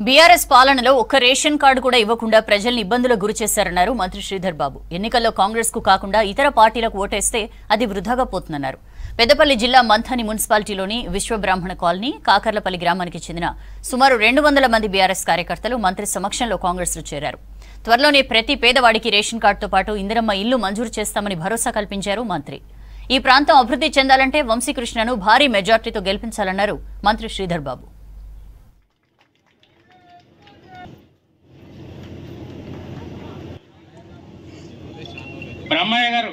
BRS పాలనలో ఒక్క ration card కూడా ఇవ్వకుండా ప్రజల్ని ఇబ్బందులకు గురిచేశారన్నారు మంత్రి శ్రీధర్ బాబు. ఎన్నికల్లో కాంగ్రెస్ కు కాకుండా ఇతర పార్టీలకు ఓటేస్తే అది వృధాగా పోతుందన్నారు. పెద్దపల్లి జిల్లా మంథని మున్సిపాలిటీలోని విశ్వబ్రాహ్మణ కాలనీ, కాకర్లపల్లి గ్రామానికి చెందిన సుమారు 200 మంది బీఆర్ఎస్ కార్యకర్తలు మంత్రి సమక్షంలో కాంగ్రెస్ లో చేరారు. త్వరలోనే ప్రతి పేదవాడికి రేషన్ కార్డుతో పాటు ఇందిరమ్మ ఇల్లు మంజూరు చేస్తామని భరోసా కల్పించారు మంత్రి. ఈ ప్రాంతం అభివృద్ధి చెందాలంటే వంశీకృష్ణను భారీ మెజార్టీతో గెలిపించాలన్నారు మంత్రి శ్రీధర్ బాబు. బ్రహ్మయ్య గారు,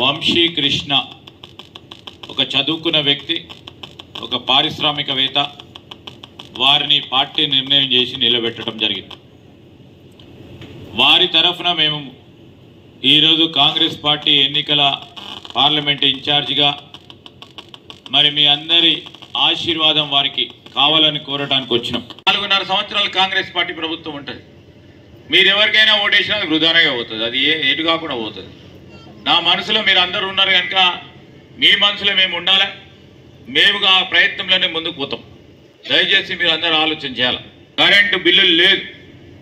వంశీకృష్ణ ఒక చదువుకున్న వ్యక్తి, ఒక పారిశ్రామికవేత్త. వారిని పార్టీ నిర్ణయం చేసి నిలబెట్టడం జరిగింది. వారి తరఫున మేము ఈరోజు కాంగ్రెస్ పార్టీ ఎన్నికల పార్లమెంట్ ఇన్ఛార్జిగా మరి మీ అందరి ఆశీర్వాదం వారికి కావాలని కోరడానికి వచ్చినాం. 4.5 సంవత్సరాలు కాంగ్రెస్ పార్టీ ప్రభుత్వం ఉంటుంది. మీరు ఎవరికైనా ఓటేసినా అది వృధాగా పోతుంది, అది ఎటు కాకుండా పోతుంది. నా మనసులో మీరు అందరూ ఉన్నారు కనుక మీ మనసులో మేము ఉండాలి. మేము ఆ ప్రయత్నంలోనే ముందుకు పోతాం. దయచేసి మీరు అందరూ ఆలోచన చేయాలి. కరెంటు బిల్లులు లేదు,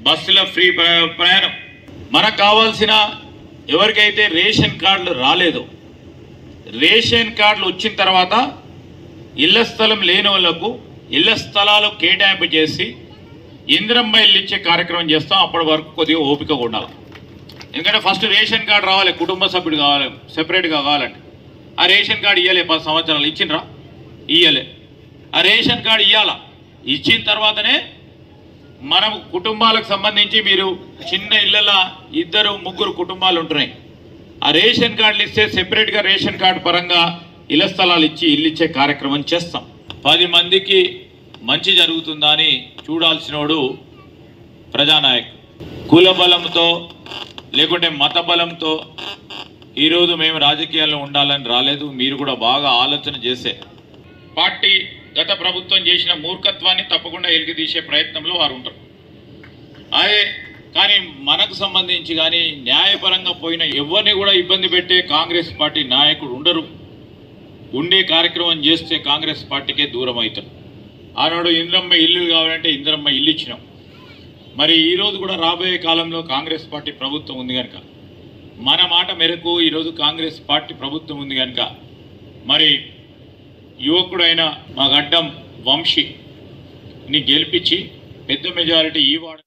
బస్సులో ఫ్రీ ప్రయాణం. మనకు కావాల్సిన ఎవరికైతే రేషన్ కార్డులు రాలేదో, రేషన్ కార్డులు వచ్చిన తర్వాత ఇళ్ల స్థలం లేని వాళ్ళకు ఇళ్ల స్థలాలు కేటాయింపు చేసి ఇందిరమ్మ ఇల్లు ఇచ్చే కార్యక్రమం చేస్తాం. అప్పటి వరకు కొద్దిగా ఓపిక ఉండాలి. ఎందుకంటే ఫస్ట్ రేషన్ కార్డు రావాలి, కుటుంబ సభ్యుడు కావాలి, సెపరేట్గా కావాలంటే. ఆ రేషన్ కార్డు ఇవ్వలే, 10 సంవత్సరాలు ఇచ్చిండ్రా, ఇవ్వలే. ఆ రేషన్ కార్డు ఇవ్వాలా, ఇచ్చిన తర్వాతనే మనం కుటుంబాలకు సంబంధించి మీరు చిన్న ఇళ్ళ 2-3 కుటుంబాలు ఉంటున్నాయి. ఆ రేషన్ కార్డులు ఇస్తే సెపరేట్గా రేషన్ కార్డు పరంగా ఇళ్ల స్థలాలు ఇచ్చి ఇల్లు ఇచ్చే కార్యక్రమం చేస్తాం. 10 మందికి మంచి జరుగుతుందా అని చూడాల్సినోడు ప్రజానాయకుడు. కుల బలంతో లేకుంటే మత బలంతో ఈరోజు మేము రాజకీయాల్లో ఉండాలని రాలేదు. మీరు కూడా బాగా ఆలోచన చేసే పార్టీ గత ప్రభుత్వం చేసిన మూర్ఖత్వాన్ని తప్పకుండా ఎలికి ప్రయత్నంలో వారు ఉంటారు. అదే కానీ మనకు సంబంధించి కానీ న్యాయపరంగా పోయిన ఎవరిని కూడా ఇబ్బంది పెట్టే కాంగ్రెస్ పార్టీ నాయకుడు ఉండరు. ఉండే కార్యక్రమం చేస్తే కాంగ్రెస్ పార్టీకే దూరం అవుతారు. ఆనాడు ఇందిరమ్మ ఇల్లు కావాలంటే ఇందిరమ్మ ఇల్లు ఇచ్చినాం. మరి ఈరోజు కూడా రాబోయే కాలంలో కాంగ్రెస్ పార్టీ ప్రభుత్వం ఉంది కనుక, మన మాట మేరకు ఈరోజు కాంగ్రెస్ పార్టీ ప్రభుత్వం ఉంది కనుక మరి యువకుడైన మా గడ్డం వంశీని గెలిపించి పెద్ద మెజారిటీ ఈ వార్డు